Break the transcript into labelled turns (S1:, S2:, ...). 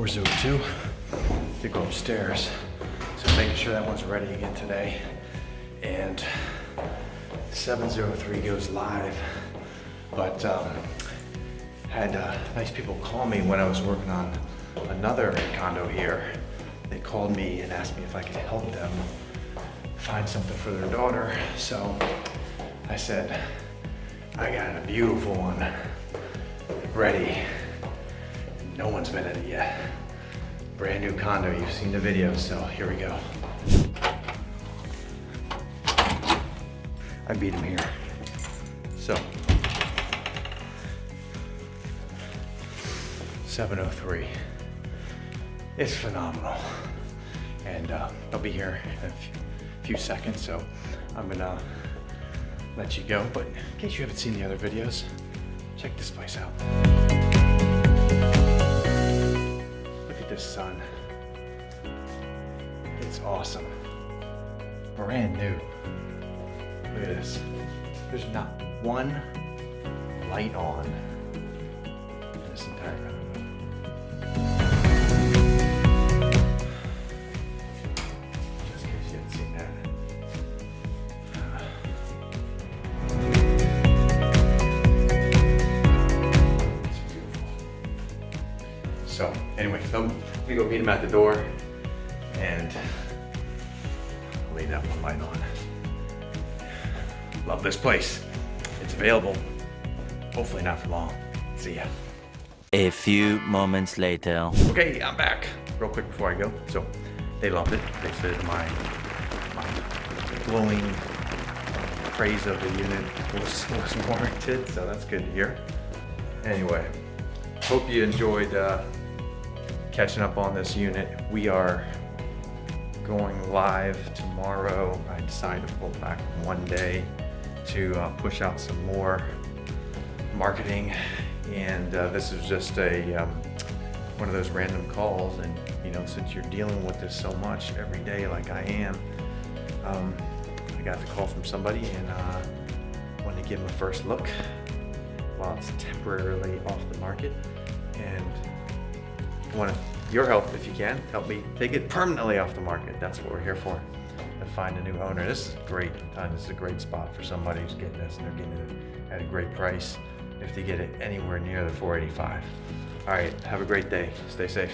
S1: 402 to go upstairs. So making sure that one's ready again today. And 703 goes live. But had nice people call me when I was working on another condo here. They called me and asked me if I could help them find something for their daughter. So I said, I got a beautiful one ready. No one's been in it yet. Brand new condo, you've seen the video, so here we go. I beat him here. So, 703. It's phenomenal. And I'll be here in a few seconds, so I'm gonna let you go. But in case you haven't seen the other videos, check this place out. Look at this sun. It's awesome. Brand new. Look at this. There's not one light on in this entire condo. Just in case you haven't seen that. It's beautiful. So anyway, let me go meet him at the door and I'll leave that one light on. Love this place. It's available. Hopefully not for long. See ya.
S2: A few moments later.
S1: Okay, I'm back. Real quick before I go. So they loved it. They said my glowing praise of the unit was warranted, so that's good to hear. Anyway, hope you enjoyed catching up on this unit. We are going live tomorrow. I decided to pull back one day to push out some more marketing, and this is just a one of those random calls. And you know, since you're dealing with this so much every day like I am, I got the call from somebody and wanted to give them a first look while it's temporarily off the market, and want your help if you can help me take it permanently off the market. That's what we're here for, to find a new owner. This is great. This is a great spot for somebody who's getting this, and they're getting it at a great price if they get it anywhere near the 485. All right, have a great day. Stay safe.